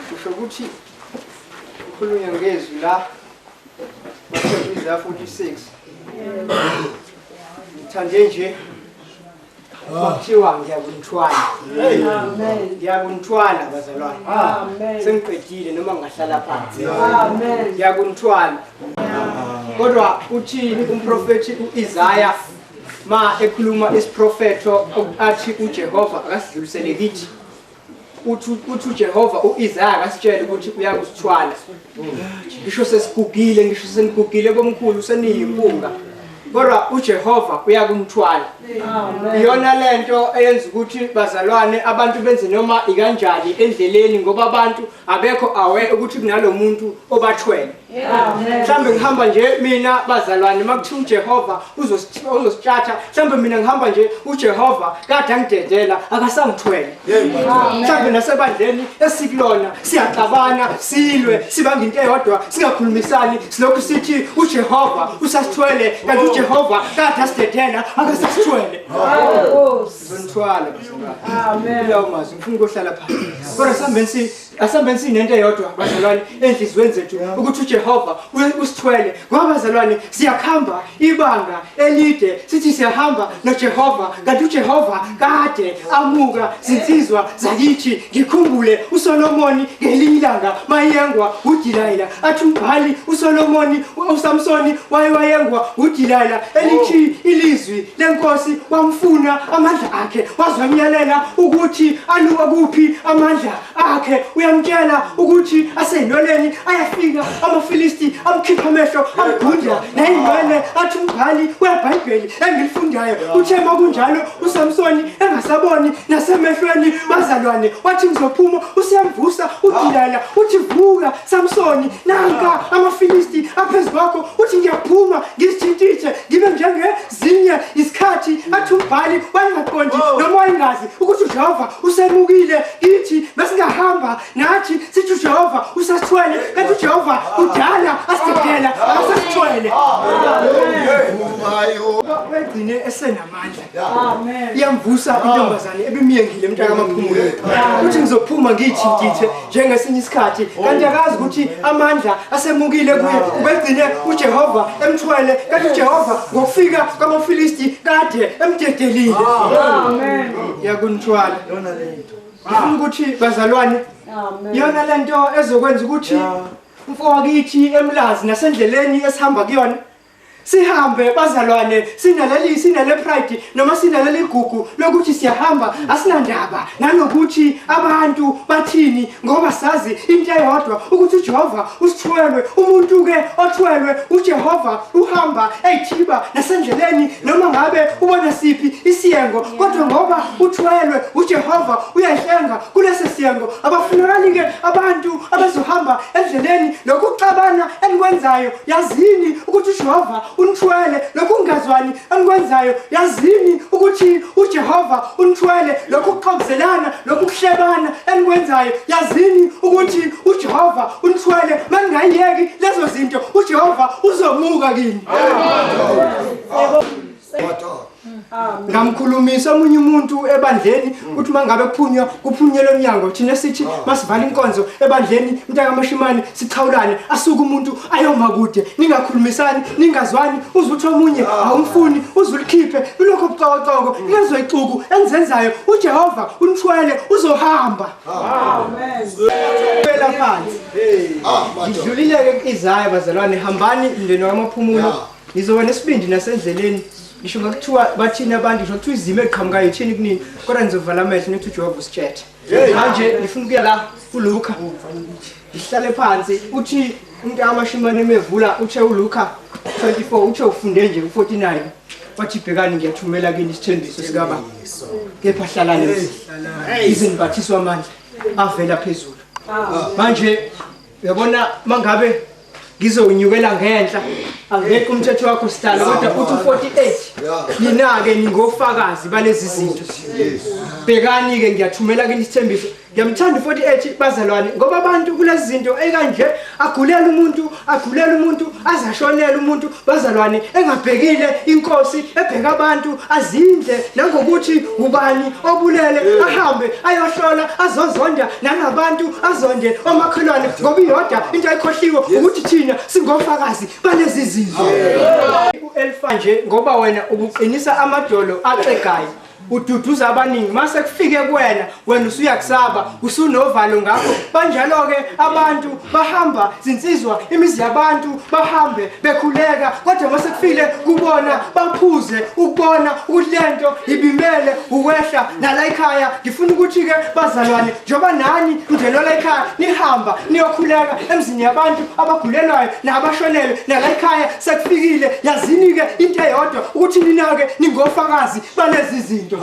kusho ukuthi ukhulunywa ngezwi la Isaiah 46 ngithande nje kuthiwa ngiyakunthwala ngiyakunthwala bazalwane sengiqedile noma ngahlala phansi ngiyakunthwala kodwa uthi umprofethi uIsaiah ma ekhuluma isiprofeto athi uJehova akasidlulisele kithi uthi uJehova uIsaiah akasitshela ukuthi uyakusithwala ngisho sesigugile ngisho senigugile komkhulu seniyimpunga kodwa uJehova uyakumthwala iyona lento eyenza ukuthi bazalwane abantu benze noma ikanjani endleleni ngoba abantu abekho aware ukuthi kunalomuntu obathwele mhlambe ngihamba nje mina bazalwane makuthiwa uJehova uzositshatha mhlambe mina ngihamba nje uJehova kade angidedela akasangithwele mhlambe nasebandleni esikulona siyaxabana silwe sibanga into eyodwa singakhulumisani silokhu sithi uJehova usasithwele kanti uJehova kade asidedela akasasithwele zonthwala amen lawo mazwi ngifuna ukuhlala phansi kodwa asambe sinento eyodwa bazalwane enhlizweni zethu ukuthi uJehova usithwele ngoba bazalwane siyakhamba ibanga elide sithi siyahamba noJehova kanti uJehova kade amuka zinsizwa zakithi ngikhumbule uSolomoni ngelinye ilanga mayengwa uDelilah athi umbhali uSolomoni uSamsoni wayengwa uDelilah elithi ilizwi lenkosi wamfuna amandla akhe wazamyalela ukuthi aluka kuphi amandla akhe uyamtshela ukuthi asenoleni ayafika amaFilisti amkhipha amehlo amgundla nayingwele athi umbhali weBhayibheli engilifundayo uthe makunjalo uSamsoni engasaboni nasemehlweni bazalwane wathi ngizophuma usiyamvusa uDelilah uthi vuka Samsoni nanka amaFilisti aphezulu uthi ngiyaphuma ngisithintithe ngibe njengezinye isikhathi athi umbhali wayengaqondi noma wayengazi ukuthi uJehova usemukile kithi besingahamba nathi sithi uJehova usasithwele kanti uJehova udala asidedela asasithwele wegcine esenamandla amen iyamvusa intombazane ebimiyengile emntaka amaphumulo uthi ngizophuma ngithintithe njengesinye isikhathi kanti akazi ukuthi amandla asemukile kuye wegcine uJehova emthwele kanti uJehova ngokufika kwamaFilisti kade emdedelile amen yakunthwala yona lento ukuthi bazalwane yona lento ezokwenza ukuthi mfowethu emlazi nasendleleni esihamba kuyona sihambe bazalwane sinale pride noma sinaleli gugu lokuthi siyahamba asinandaba nanokuthi abantu bathini ngoba sazi into eyodwa ukuthi uJehova usithwele umuntu ke othwelwe uJehova uhamba eyithiba nasendleleni noma ngabe ubona siphi isiyengo kodwa ngoba uthwelwe uJehova uyahlenga kulesi siyengo abafunakali ke abantu abazohamba endleleni lokuxabana enikwenzayo yazini ukuthi uJehova unithwele lokungazwani enikwenzayo yazini ukuthi uJehova unithwele lokuxoxelana lokuhlebana enikwenzayo yazini ukuthi uJehova unithwele mangayeki lezo zinto uJehova uzomuka kini ngamkhulumisa omunye umuntu ebandleni uthi mangabe kuphunyelwe emnyango thina sithi masivala inkonzo ebandleni mntaka amashimane sichawulane asuka umuntu ayoma kude ningakhulumisani ningazwani uzuthi omunye awumfuni uzulikhiphe lokho bucawacoko ngezoyicuku enzenzayo uJehova unithwele uzohamba amen phela phansi ngidlulile ke Isaiah bazalwane hambani indeni wamaphumulo ngizobona isibindi nasendleleni ngisho ngakuthiwa bathina abantu ngisho kuthiwa izimo eqhamukayo ithini kunini kodwa nizovala amehlo nithi uJehova usitshethe manje ngifuna ukuya la uLuka ihlale phansi uthi umuntu amashimane emevula uthe uLuka 24 uthe ufunde nje u49 wathi bhekani ngiyathumela kini isithembiso sikaba kepha hlalani iziniphathiswa amandla avela phezulu manje uyabona mangabe ngizonyukela ngenhla angekho umthetho wakho sidala kodwa uthi 48 nina ke ningofakazi balezi zinto bhekani ke ngiyathumela kini isithembiso Ngiyamthanda 48 bazalwane ngoba abantu kulezi zinto ekanje agulela umuntu azashonela umuntu bazalwane engabhekile inkosi ebheka abantu azindle nangokuthi ubani obulele ahambe ayohlola azozonda nanabantu azonde omakhelwane ngoba iyodwa into ayikhohliwe ukuthi thina singofakazi balezi zizwe. U-Elfa nje ngoba wena ubuqinisa amadolo axegayo ududuza abaningi mase kufike kuwena wena usuyakusaba usunovalo ngakho banjalo ke abantu bahamba zinsizwa imizi yabantu bahambe bekhuleka kodwa mase kufile kubona baphuze ukubona ukuthi lento ibimele ukwehla nala ekhaya. Ngifuna ukuthi ke bazalwane njoba nani ngelo la ekhaya nihamba niyokhuleka emzini yabantu abagulelwayo nabashonelwe nala ekhaya sekufikile yazini ke into eyodwa ukuthi ninake ningofakazi balezi zinto.